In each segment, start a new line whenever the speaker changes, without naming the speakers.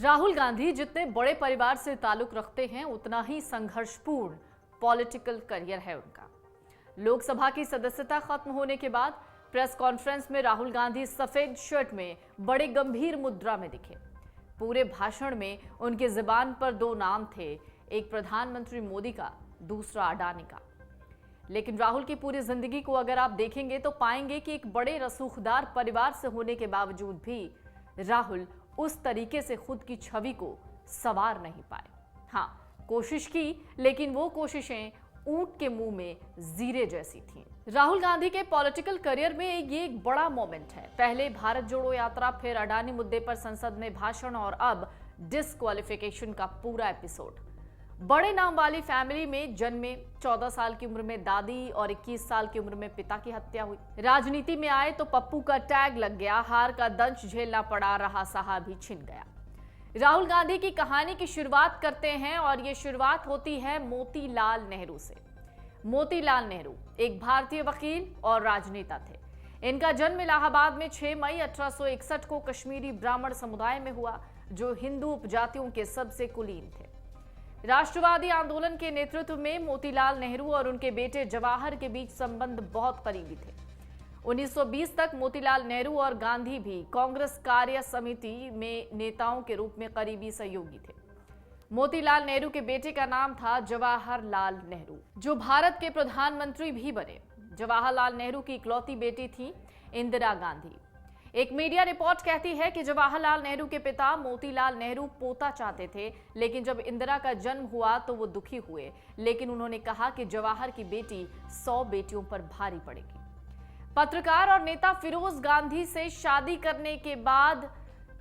राहुल गांधी जितने बड़े परिवार से ताल्लुक रखते हैं उतना ही संघर्षपूर्ण पॉलिटिकल करियर है उनका। लोकसभा की सदस्यता खत्म होने के बाद प्रेस कॉन्फ्रेंस में राहुल गांधी सफेद शर्ट में बड़े गंभीर मुद्रा में दिखे। पूरे भाषण में उनकी जुबान पर दो नाम थे, एक प्रधानमंत्री मोदी का, दूसरा अडानी का। लेकिन राहुल की पूरी जिंदगी को अगर आप देखेंगे तो पाएंगे कि एक बड़े रसूखदार परिवार से होने के बावजूद भी राहुल उस तरीके से खुद की छवि को संवार नहीं पाए। हाँ, कोशिश की, लेकिन वो कोशिशें ऊंट के मुंह में जीरे जैसी थीं। राहुल गांधी के पॉलिटिकल करियर में ये एक बड़ा मोमेंट है। पहले भारत जोड़ो यात्रा, फिर अडानी मुद्दे पर संसद में भाषण और अब डिस्क्वालिफिकेशन का पूरा एपिसोड। बड़े नाम वाली फैमिली में जन्मे, 14 साल की उम्र में दादी और 21 साल की उम्र में पिता की हत्या हुई। राजनीति में आए तो पप्पू का टैग लग गया, हार का दंश झेलना पड़ा, रहा सहा भी छिन गया। राहुल गांधी की कहानी की शुरुआत करते हैं और ये शुरुआत होती है मोतीलाल नेहरू से। मोतीलाल नेहरू एक भारतीय वकील और राजनेता थे। इनका जन्म इलाहाबाद में 6 मई 1861 को कश्मीरी ब्राह्मण समुदाय में हुआ, जो हिंदू उपजातियों के सबसे कुलीन थे। राष्ट्रवादी आंदोलन के नेतृत्व में मोतीलाल नेहरू और उनके बेटे जवाहर के बीच संबंध बहुत करीबी थे। 1920 तक मोतीलाल नेहरू और गांधी भी कांग्रेस कार्य समिति में नेताओं के रूप में करीबी सहयोगी थे। मोतीलाल नेहरू के बेटे का नाम था जवाहरलाल नेहरू, जो भारत के प्रधानमंत्री भी बने। जवाहरलाल नेहरू की इकलौती बेटी थी इंदिरा गांधी। एक मीडिया रिपोर्ट कहती है कि जवाहरलाल नेहरू के पिता मोतीलाल नेहरू पोता चाहते थे, लेकिन जब इंदिरा का जन्म हुआ तो वो दुखी हुए, लेकिन उन्होंने कहा कि जवाहर की बेटी 100 बेटियों पर भारी पड़ेगी। पत्रकार और नेता फिरोज गांधी से शादी करने के बाद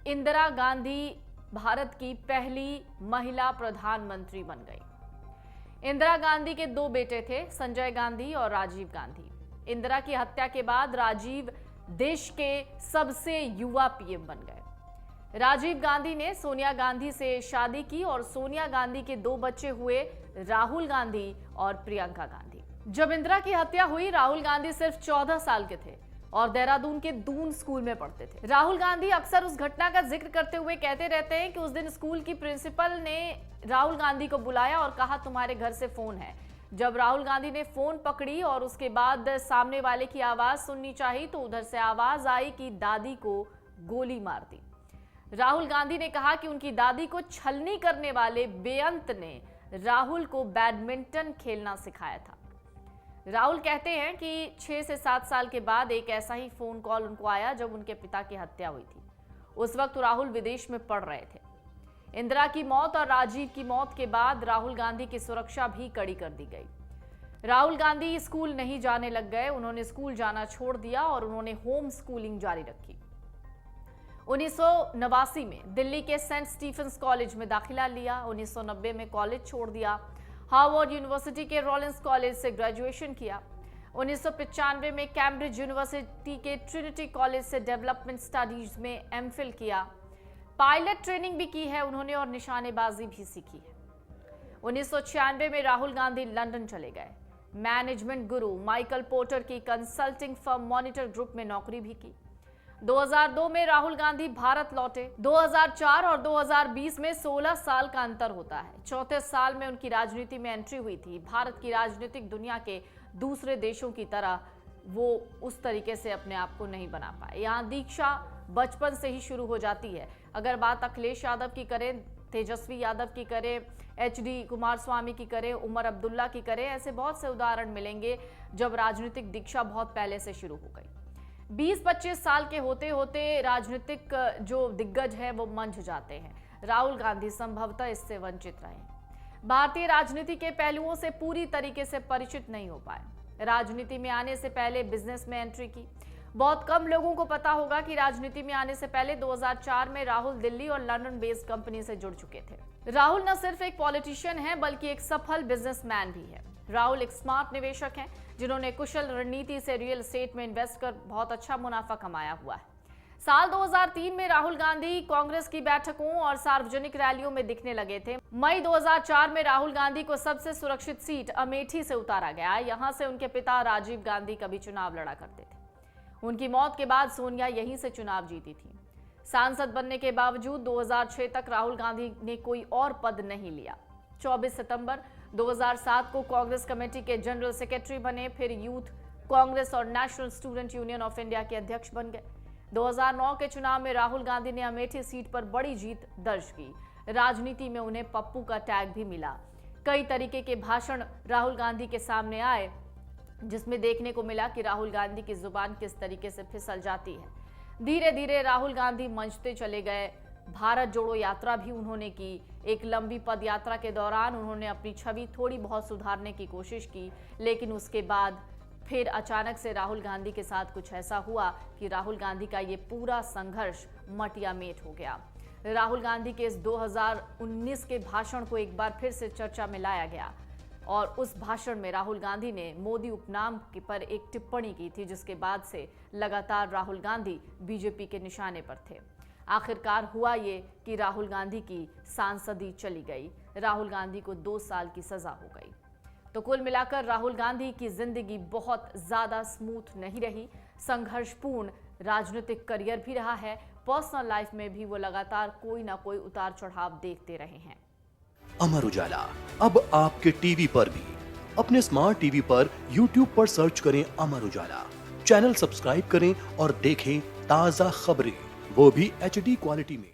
इंदिरा गांधी भारत की पहली महिला प्रधानमंत्री बन गई। इंदिरा गांधी के 2 बेटे थे, संजय गांधी और राजीव गांधी। इंदिरा की हत्या के बाद राजीव देश के सबसे युवा पीएम बन गए। राजीव गांधी ने सोनिया गांधी से शादी की और सोनिया गांधी के 2 बच्चे हुए, राहुल गांधी और प्रियंका गांधी। जब इंदिरा की हत्या हुई, राहुल गांधी सिर्फ 14 साल के थे और देहरादून के दून स्कूल में पढ़ते थे। राहुल गांधी अक्सर उस घटना का जिक्र करते हुए कहते रहते हैं कि उस दिन स्कूल की प्रिंसिपल ने राहुल गांधी को बुलाया और कहा, तुम्हारे घर से फोन है। जब राहुल गांधी ने फोन पकड़ी और उसके बाद सामने वाले की आवाज सुननी चाहिए तो उधर से आवाज आई कि दादी को गोली मार दी। राहुल गांधी ने कहा कि उनकी दादी को छलनी करने वाले बेअंत ने राहुल को बैडमिंटन खेलना सिखाया था। राहुल कहते हैं कि 6 से 7 साल के बाद एक ऐसा ही फोन कॉल उनको आया जब उनके पिता की हत्या हुई थी। उस वक्त राहुल विदेश में पढ़ रहे थे। इंदिरा की मौत और राजीव की मौत के बाद राहुल गांधी की सुरक्षा भी कड़ी कर दी गई। राहुल गांधी स्कूल नहीं जाने लग गए, उन्होंने स्कूल जाना छोड़ दिया और उन्होंने होम स्कूलिंग जारी रखी। 1989 में दिल्ली के सेंट स्टीफेंस कॉलेज में दाखिला लिया। 1990 में कॉलेज छोड़ दिया। हार्वर्ड यूनिवर्सिटी के रॉलिंस कॉलेज से ग्रेजुएशन किया। 1995 में कैम्ब्रिज यूनिवर्सिटी के ट्रिनिटी कॉलेज से डेवलपमेंट स्टडीज में एमफिल किया। पायलट ट्रेनिंग भी की है उन्होंने और निशानेबाजी भी सीखी है। 1996 में राहुल गांधी लंदन चले गए। मैनेजमेंट गुरु माइकल पोर्टर की कंसल्टिंग फर्म मॉनिटर ग्रुप में नौकरी भी की। 2002 में राहुल गांधी भारत लौटे। 2004 और 2020 में 16 साल का अंतर होता है। चौथे साल में उनकी राजनीति में एंट्री हुई थी। भारत की राजनीतिक दुनिया के दूसरे देशों की तरह वो उस तरीके से अपने आप को नहीं बना पाए। यहाँ दीक्षा बचपन से ही शुरू हो जाती है। अगर बात अखिलेश यादव की करें, तेजस्वी यादव की करें, HD कुमारस्वामी की करें, उमर अब्दुल्ला की करें, ऐसे बहुत से उदाहरण मिलेंगे जब राजनीतिक दीक्षा बहुत पहले से शुरू हो गई। 20-25 साल के होते होते राजनीतिक जो दिग्गज है वो मंझ जाते हैं। राहुल गांधी संभवतः इससे वंचित रहे। भारतीय राजनीति के पहलुओं से पूरी तरीके से परिचित नहीं हो पाए। राजनीति में आने से पहले बिजनेस में एंट्री की। बहुत कम लोगों को पता होगा कि राजनीति में आने से पहले 2004 में राहुल दिल्ली और लंदन बेस्ड कंपनी से जुड़ चुके थे। राहुल न सिर्फ एक पॉलिटिशियन है बल्कि एक सफल बिजनेसमैन भी है। राहुल एक स्मार्ट निवेशक हैं जिन्होंने कुशल रणनीति से रियल एस्टेट में इन्वेस्ट कर बहुत अच्छा मुनाफा कमाया हुआ है। साल 2003 में राहुल गांधी कांग्रेस की बैठकों और सार्वजनिक रैलियों में दिखने लगे थे। मई 2004 में राहुल गांधी को सबसे सुरक्षित सीट अमेठी से उतारा गया। यहां से उनके पिता राजीव गांधी कभी चुनाव लड़ा करते थे। उनकी मौत के बाद सोनिया यहीं से चुनाव जीती थी। सांसद बनने के बावजूद 2006 तक राहुल गांधी ने कोई और पद नहीं लिया। 24 सितंबर 2007 को कांग्रेस कमेटी के जनरल सेक्रेटरी बने, फिर यूथ कांग्रेस और national student union of India के अध्यक्ष बन गए। 2009 के चुनाव में राहुल गांधी ने अमेठी सीट पर बड़ी जीत दर्ज की। राजनीति में उन्हें पप्पू का टैग भी मिला। कई तरीके के भाषण राहुल गांधी के सामने आए, जिसमें देखने को मिला कि राहुल गांधी की जुबान किस तरीके से फिसल जाती है। धीरे धीरे राहुल गांधी मंचते चले गए। भारत जोड़ो यात्रा भी उन्होंने की। एक लंबी पद यात्रा के दौरान उन्होंने अपनी छवि थोड़ी बहुत सुधारने की कोशिश की, लेकिन उसके बाद फिर अचानक से राहुल गांधी के साथ कुछ ऐसा हुआ कि राहुल गांधी का ये पूरा संघर्ष मटिया मेट हो गया। राहुल गांधी के इस 2019 के भाषण को एक बार फिर से चर्चा में लाया गया और उस भाषण में राहुल गांधी ने मोदी उपनाम पर एक टिप्पणी की थी, जिसके बाद से लगातार राहुल गांधी बीजेपी के निशाने पर थे। आखिरकार हुआ ये कि राहुल गांधी की सांसदी चली गई। राहुल गांधी को 2 साल की सजा हो गई। तो कुल मिलाकर राहुल गांधी की जिंदगी बहुत ज्यादा स्मूथ नहीं रही। संघर्षपूर्ण राजनीतिक करियर भी रहा है। पर्सनल लाइफ में भी वो लगातार कोई ना कोई उतार चढ़ाव देखते रहे हैं।
अमर उजाला अब आपके टीवी पर भी। अपने स्मार्ट टीवी पर YouTube पर सर्च करें अमर उजाला, चैनल सब्सक्राइब करें और देखें ताजा खबरें, वो भी HD क्वालिटी में।